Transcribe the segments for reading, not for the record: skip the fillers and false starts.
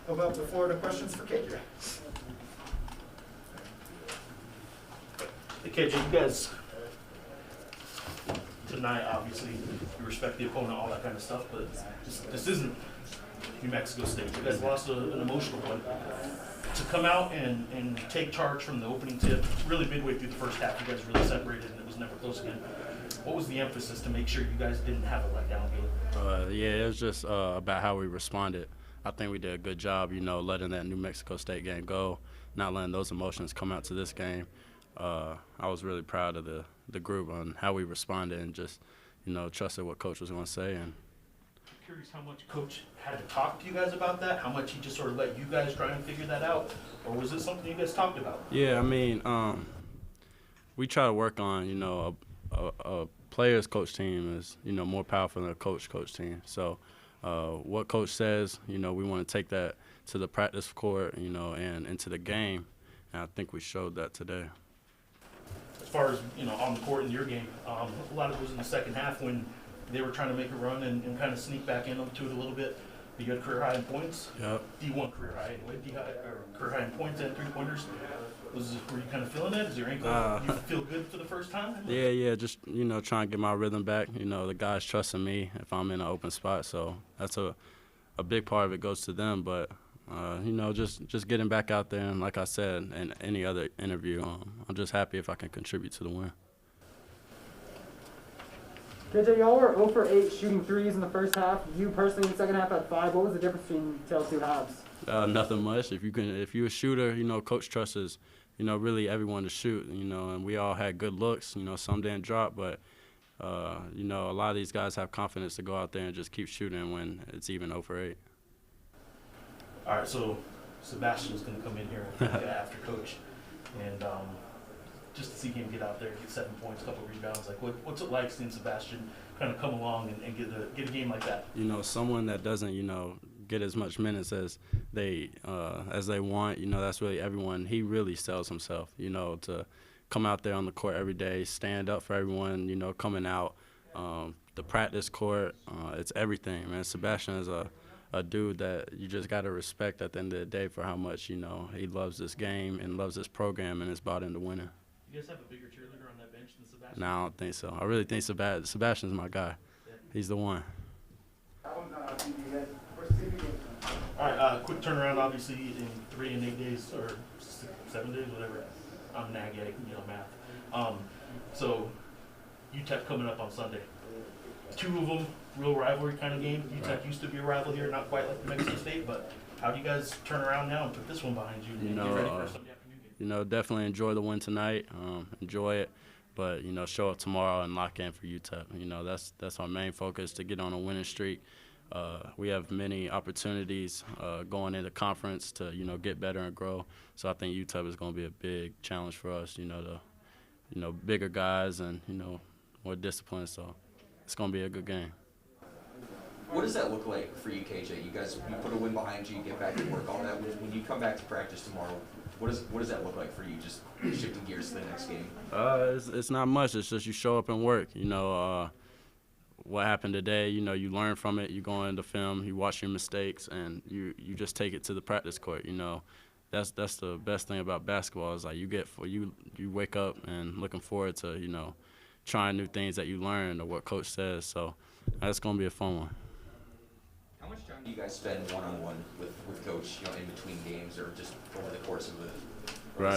Open up the floor to questions for KJ. Hey KJ, you guys tonight, obviously, you respect the opponent, all that kind of stuff, but this isn't New Mexico State. You guys lost an emotional one. To come out and take charge from the opening tip, really midway through the first half, you guys really separated and it was never close again. What was the emphasis to make sure you guys didn't have a letdown game? Yeah, it was just about how we responded. I think we did a good job, letting that New Mexico State game go, not letting those emotions come out to this game. I was really proud of the group on how we responded and just, trusted what Coach was going to say. And I'm curious how much Coach had to talk to you guys about that, how much he just sort of let you guys try and figure that out, or was it something you guys talked about? Yeah, we try to work on, a player's coach team is, more powerful than a coach team. So what Coach says, we want to take that to the practice court, and into the game, and I think we showed that today. As far as, on the court in your game, a lot of it was in the second half when they were trying to make a run and kind of sneak back into it a little bit. You had career high in points. Yep. D1 career high anyway. Career high in points and three-pointers. Were you kind of feeling it? Is your ankle, you feel good for the first time? Yeah, just, trying to get my rhythm back. The guys trusting me if I'm in an open spot. So that's a big part of it goes to them. But, just getting back out there. And like I said in any other interview, I'm just happy if I can contribute to the win. KJ, y'all were 0 for 8 shooting threes in the first half. You personally in the second half had 5. What was the difference between those two halves? Nothing much. If you're a shooter, Coach trusts really everyone to shoot. And we all had good looks. Some didn't drop, but a lot of these guys have confidence to go out there and just keep shooting when it's even 0 for 8. All right, so Sebastian's going to come in here after Coach, and just to see him get out there, get 7 points, a couple rebounds. Like, what's it like seeing Sebastian kind of come along and get a game like that? Someone that doesn't, get as much minutes as they want. That's really everyone. He really sells himself. To come out there on the court every day, stand up for everyone. Coming out, the practice court. It's everything, man. Sebastian is a dude that you just got to respect at the end of the day for how much he loves this game and loves this program and is bought into winning. You guys have a bigger cheerleader on that bench than Sebastian? No, I don't think so. I really think Sebastian's my guy. Yeah. He's the one. All right, quick turnaround, obviously, in 3 and 8 days, or 7 days, whatever. I'm nag-gag, math. So, UTEP coming up on Sunday. 2 of them, real rivalry kind of game. UTEP used to be a rival here, not quite like New Mexico State, but how do you guys turn around now and put this one behind you and get ready for Sunday afternoon game? Definitely enjoy the win tonight. Enjoy it, but show up tomorrow and lock in for UTEP. That's our main focus, to get on a winning streak. We have many opportunities going into conference to get better and grow. So I think UTEP is going to be a big challenge for us. The bigger guys and more discipline. So it's going to be a good game. What does that look like for you, KJ? You put a win behind you, get back to work, all that. When you come back to practice tomorrow, what does that look like for you? Just shifting gears to the next game. It's not much. It's just you show up and work. What happened today, you learn from it. You go into film, you watch your mistakes, and you just take it to the practice court. That's the best thing about basketball is like you wake up and looking forward to trying new things that you learned or what Coach says. So that's gonna be a fun one. How much time do you guys spend one-on-one with Coach, in between games or just over the course of the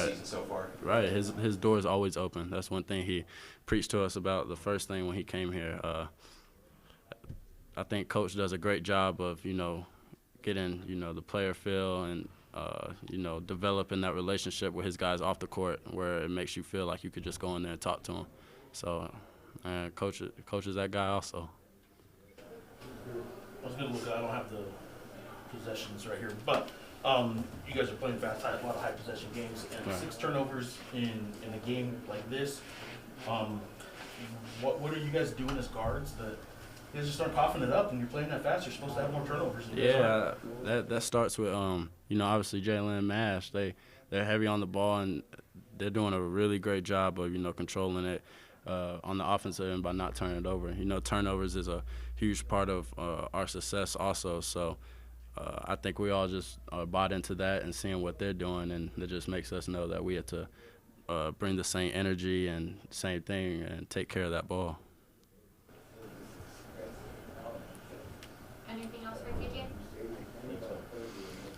season so far? Right. His door is always open. That's one thing he preached to us about the first thing when he came here. I think Coach does a great job of, getting, the player feel and, developing that relationship with his guys off the court where it makes you feel like you could just go in there and talk to him. So, Coach is that guy also. I was going to look, I don't have the possessions right here, but you guys are playing fast, a lot of high possession games, and Right. 6 turnovers in a game like this. What are you guys doing as guards that you guys just aren't coughing it up? When you're playing that fast, you're supposed to have more turnovers. Yeah, that starts with obviously Jalen and Mash. They're heavy on the ball and they're doing a really great job of controlling it on the offensive end by not turning it over. Turnovers is a huge part of our success also. So I think we all just bought into that and seeing what they're doing, and it just makes us know that we have to bring the same energy and same thing and take care of that ball. Anything else for KJ?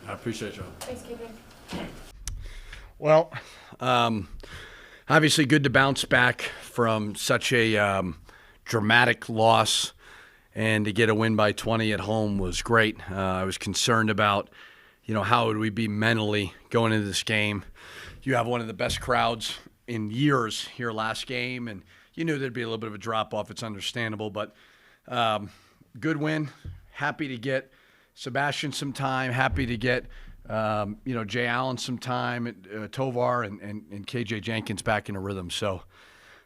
I appreciate y'all. Thanks, KJ. Well, obviously good to bounce back from such a dramatic loss, and to get a win by 20 at home was great. I was concerned about, how would we be mentally going into this game. You have one of the best crowds in years here last game, and you knew there'd be a little bit of a drop-off. It's understandable, but good win. Happy to get Sebastian some time. Happy to get Jay Allen some time, Tovar and KJ Jenkins back in a rhythm. So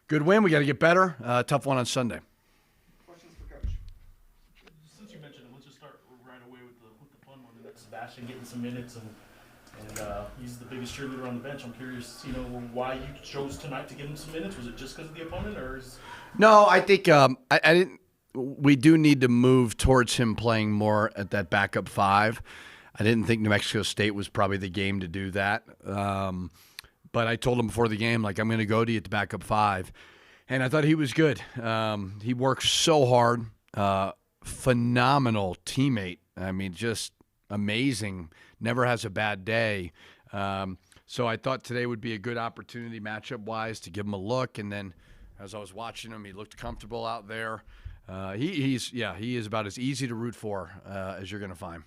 good win. We got to get better. Tough one on Sunday. Questions for Coach? Since you mentioned it, let's just start right away with the fun one. And that's Sebastian getting some minutes, and he's the biggest cheerleader on the bench. I'm curious, why you chose tonight to give him some minutes. Was it just because of the opponent, or is? No, I think I didn't. We do need to move towards him playing more at that backup 5. I didn't think New Mexico State was probably the game to do that. But I told him before the game, I'm going to go to you at the backup 5. And I thought he was good. He works so hard. Phenomenal teammate. I mean, just amazing. Never has a bad day. So I thought today would be a good opportunity matchup-wise to give him a look. And then as I was watching him, he looked comfortable out there. He is about as easy to root for as you're going to find.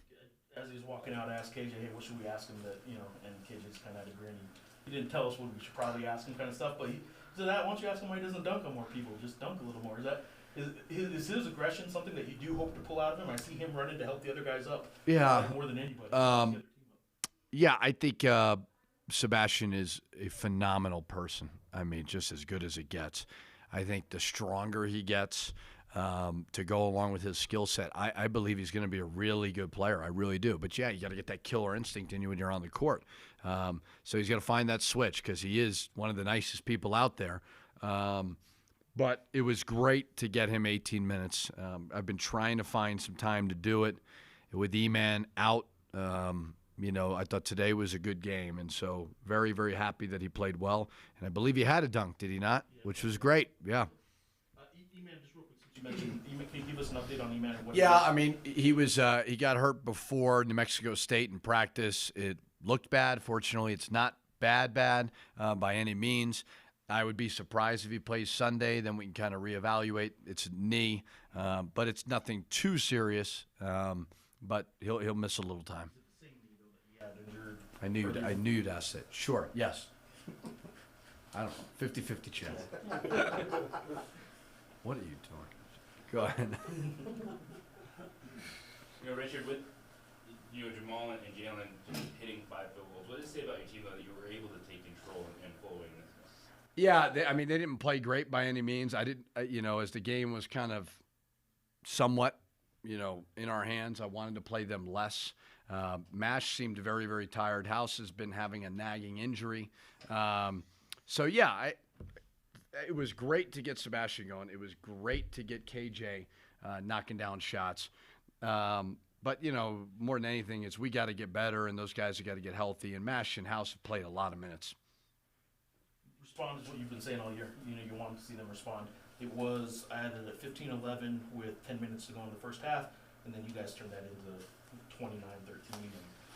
As he was walking out, I asked KJ, hey, what should we ask him that, and KJ's kind of had a grin. He didn't tell us what we should probably ask him kind of stuff, but he said that once you ask him why he doesn't dunk on more people, just dunk a little more. Is his aggression something that you do hope to pull out of him? I see him running to help the other guys up more than anybody. Yeah, I think Sebastian is a phenomenal person. I mean, just as good as it gets. I think the stronger he gets, to go along with his skill set, I believe he's going to be a really good player. I really do. But, yeah, you got to get that killer instinct in you when you're on the court. So he's got to find that switch because he is one of the nicest people out there. But it was great to get him 18 minutes. I've been trying to find some time to do it. With E-Man out, I thought today was a good game. And so very, very happy that he played well. And I believe he had a dunk, did he not? Yeah. Which was great, yeah. E-Man, just real quick, since you mentioned E-Man, can you give us an update on E-Man? Yeah, I mean, he got hurt before New Mexico State in practice. It looked bad. Fortunately, it's not bad by any means. I would be surprised if he plays Sunday. Then we can kind of reevaluate. It's a knee, but it's nothing too serious. But he'll miss a little time. I knew you'd ask that. Sure. Yes. I don't know. 50-50 chance. What are you doing? Go ahead. Richard, with Jamal and Jalen just hitting 5 field goals, what does it say about your team though that you were able to take control and pull away in this? Yeah, they didn't play great by any means. I didn't, as the game was kind of somewhat, in our hands, I wanted to play them less. Mash seemed very, very tired. House has been having a nagging injury. It was great to get Sebastian going. It was great to get KJ knocking down shots. But, more than anything, is we got to get better, and those guys have got to get healthy. And Mash and House have played a lot of minutes. Respond is what you've been saying all year. You wanted to see them respond. It was added at 15-11 with 10 minutes to go in the first half, and then you guys turned that into 29-13.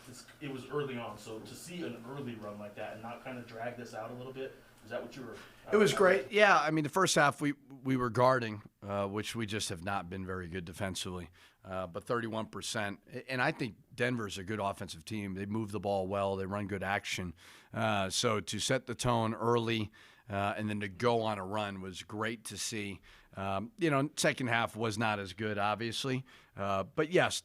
And it was early on, so to see an early run like that and not kind of drag this out a little bit, is that what you were? It was great. Yeah, I mean, the first half we were guarding, which we just have not been very good defensively. But 31%. And I think Denver's a good offensive team. They move the ball well. They run good action. So to set the tone early and then to go on a run was great to see. Second half was not as good, obviously. But, yes,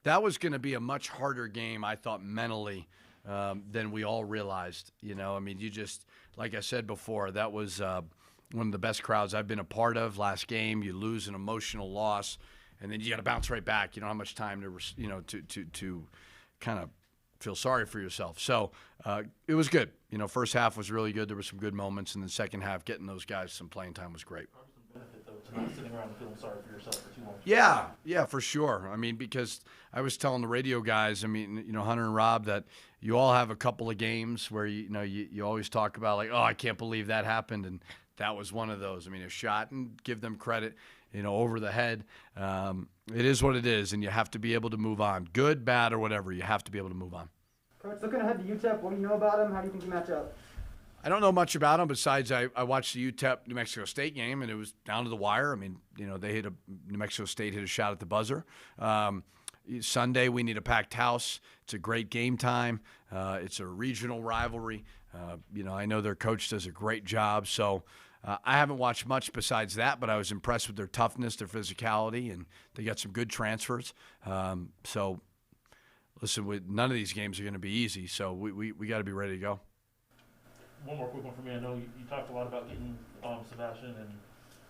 that was going to be a much harder game, I thought, mentally than we all realized. You just, like I said before, that was one of the best crowds I've been a part of. Last game, you lose an emotional loss. And then you got to bounce right back. You don't have much time to kind of feel sorry for yourself. So it was good. First half was really good. There were some good moments. And then second half, getting those guys some playing time was great. Probably some benefit, though, to not sitting around and feeling sorry for yourself for too long. Yeah, for sure. I mean, because I was telling the radio guys, I mean, Hunter and Rob, that you all have a couple of games where you always talk about like, oh, I can't believe that happened, and that was one of those. I mean, a shot, and give them credit, over the head. It is what it is, and you have to be able to move on. Good, bad, or whatever, you have to be able to move on. Coach, looking ahead to UTEP, what do you know about him? How do you think you match up? I don't know much about him besides I watched the UTEP New Mexico State game, and it was down to the wire. I mean, New Mexico State hit a shot at the buzzer. Sunday, we need a packed house. It's a great game time. It's a regional rivalry. I know their coach does a great job. So I haven't watched much besides that, but I was impressed with their toughness, their physicality, and they got some good transfers. So, listen, none of these games are going to be easy, so we got to be ready to go. One more quick one for me. I know you talked a lot about getting Sebastian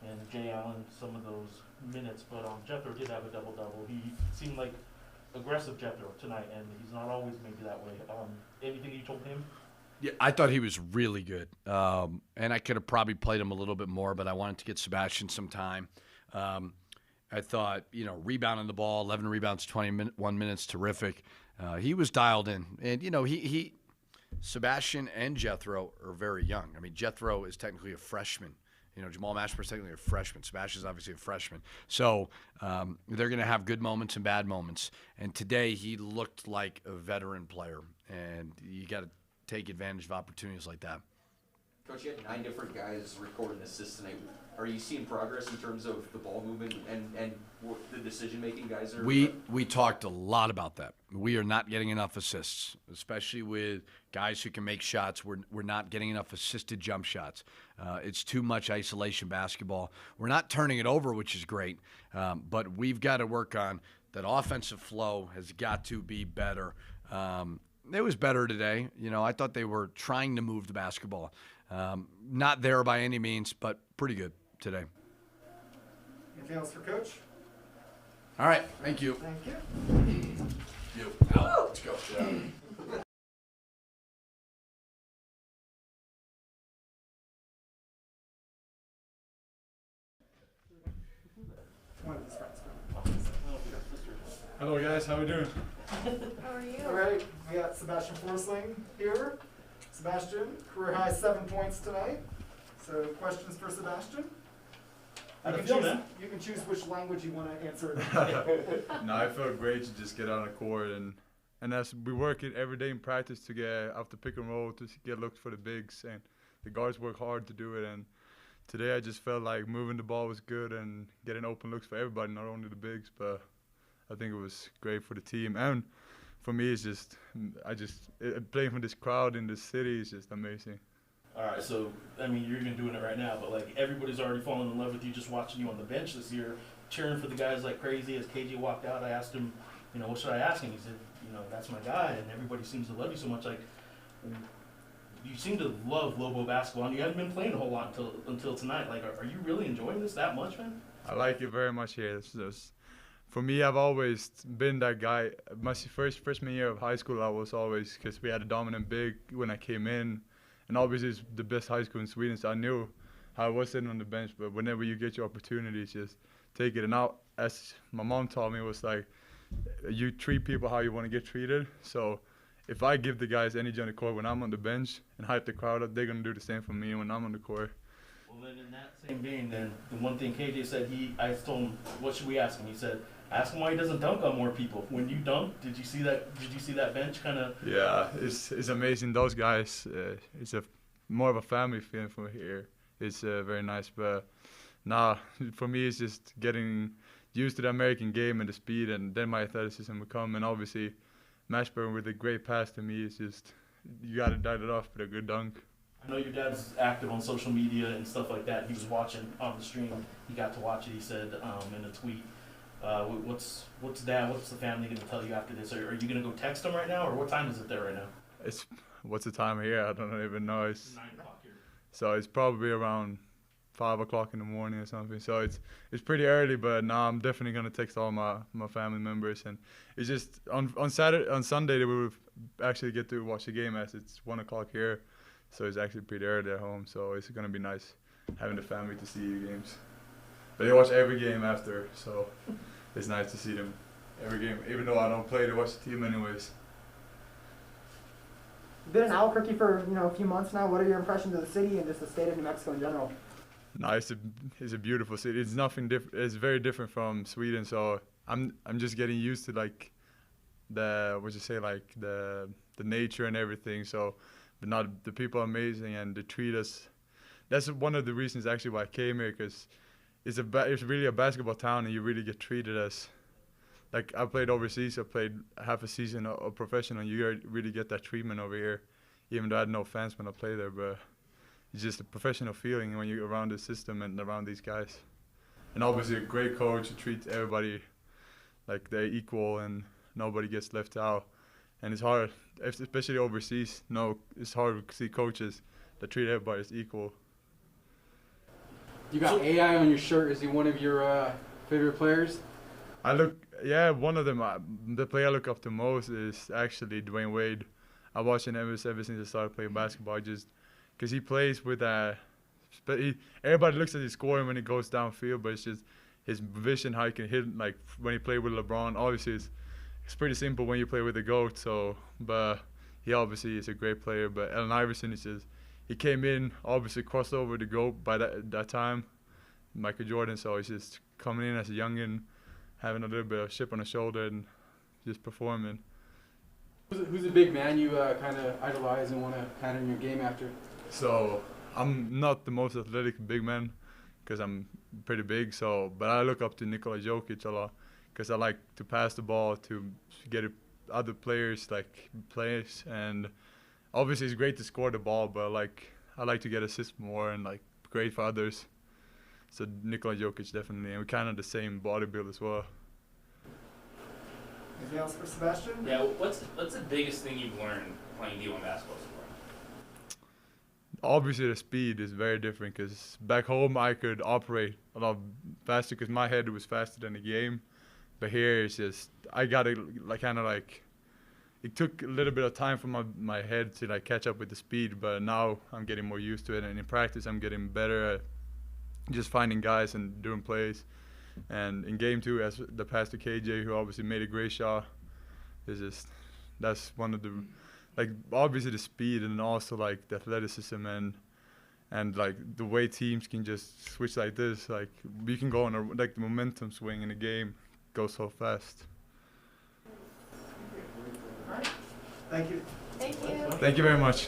and Jay Allen some of those minutes, but Jethro did have a double-double. He seemed like aggressive Jethro tonight, and he's not always maybe that way. Anything you told him? Yeah, I thought he was really good, and I could have probably played him a little bit more, but I wanted to get Sebastian some time. I thought, rebounding the ball, 11 rebounds, 21 minutes, terrific. He was dialed in, and he Sebastian and Jethro are very young. I mean, Jethro is technically a freshman. Jamal Mashburn is technically a freshman. Sebastian's obviously a freshman. So they're going to have good moments and bad moments. And today he looked like a veteran player, and you got to take advantage of opportunities like that. Coach, you had 9 different guys recording assists tonight. Are you seeing progress in terms of the ball movement and what the decision-making guys are? We talked a lot about that. We are not getting enough assists, especially with guys who can make shots. We're not getting enough assisted jump shots. It's too much isolation basketball. We're not turning it over, which is great, but we've got to work on that offensive flow has got to be better. It was better today. I thought they were trying to move the basketball. Not there by any means, but pretty good today. Anything else for Coach? All right, thank you. Thank you. Let's go. Yeah. One of his friends. Hello guys, how we doing? How are you? All right, we got Sebastian Forsling here. Sebastian, career high 7 points tonight. So questions for Sebastian? How'd it feel, man? You can choose which language you want to answer. No, I felt great to just get on the court and as we work it every day in practice to get off the pick and roll to get looks for the bigs, and the guards work hard to do it, and today I just felt like moving the ball was good and getting open looks for everybody, not only the bigs, but I think it was great for the team, and for me it's just playing for this crowd in this city is just amazing. All right, so, you're even doing it right now, but, everybody's already fallen in love with you just watching you on the bench this year, cheering for the guys like crazy. As KJ walked out, I asked him, what should I ask him? He said, that's my guy, and everybody seems to love you so much. You seem to love Lobo basketball, and you haven't been playing a whole lot until tonight. Are you really enjoying this that much, man? I like it very much here. For me, I've always been that guy. My freshman year of high school, I was always, because we had a dominant big when I came in, and obviously it's the best high school in Sweden, so I knew how I was sitting on the bench. But whenever you get your opportunities, just take it. And now, as my mom taught me, was like, you treat people how you want to get treated. So if I give the guys energy on the court when I'm on the bench and hype the crowd up, they're going to do the same for me when I'm on the court. Well, then in that same vein, then the one thing KJ said, I told him, what should we ask him? He said, ask him why he doesn't dunk on more people. When you dunk, did you see that bench kind of? Yeah, it's amazing. Those guys, it's more of a family feeling from here. It's very nice. But for me, it's just getting used to the American game and the speed, and then my athleticism will come. And obviously, Mashburn with a great pass to me is just, you got to dial it off with a good dunk. I know your dad's active on social media and stuff like that. He was watching on the stream. He got to watch it, he said, in a tweet. What's the family going to tell you after this? Are you going to go text them right now, or what time is it there right now? What's the time here? I don't even know. It's 9 o'clock here. So it's probably around 5 o'clock in the morning or something. So it's pretty early, but now I'm definitely going to text all my family members. And it's just on Sunday we will actually get to watch the game as it's 1 o'clock here. So it's actually pretty early at home. So it's going to be nice having the family to see the games. But they watch every game after, so it's nice to see them every game. Even though I don't play, they watch the team anyways. You've been in Albuquerque for a few months now. What are your impressions of the city and just the state of New Mexico in general? No, it's a beautiful city. It's nothing different. It's very different from Sweden. So I'm just getting used to like the nature and everything. So, but not the people are amazing and they treat us. That's one of the reasons actually why I came here, because it's really a basketball town and you really get treated as. Like I played overseas. I played half a season of professional. You really get that treatment over here, even though I had no fans when I played there, but. It's just a professional feeling when you're around the system and around these guys. And obviously a great coach who treats everybody like they're equal and nobody gets left out. And it's hard, especially overseas, it's hard to see coaches that treat everybody as equal. You got AI on your shirt. Is he one of your favorite players? One of them. The player I look up to most is actually Dwayne Wade. I watched him ever since I started playing basketball. Because he plays with everybody looks at his scoring when he goes downfield, but it's just his vision, how he can hit, like when he played with LeBron. Obviously, it's pretty simple when you play with the GOAT. So, but he obviously is a great player. But Allen Iverson he came in, obviously crossed over the GOAT by that time, Michael Jordan. So he's just coming in as a youngin, having a little bit of chip on his shoulder and just performing. Who's a big man you kind of idolize and want to pattern your game after? So I'm not the most athletic big man because I'm pretty big. But I look up to Nikola Jokic a lot because I like to pass the ball to get other players like plays, and obviously it's great to score the ball, but I like to get assists more and like great for others. So Nikola Jokic definitely, and we're kind of the same body build as well. Anything else for Sebastian? Yeah, what's the biggest thing you've learned playing D1 basketball so far? Obviously the speed is very different because back home I could operate a lot faster because my head was faster than the game. But here it's just, I got to it took a little bit of time for my head to catch up with the speed, but now I'm getting more used to it. And in practice I'm getting better at just finding guys and doing plays. And in game 2, as the pass to KJ, who obviously made a great shot, that's one of the, obviously the speed and also the athleticism and the way teams can just switch like this. We can go on the momentum swing in the game goes so fast. All right. Thank you. Thank you. Thank you very much.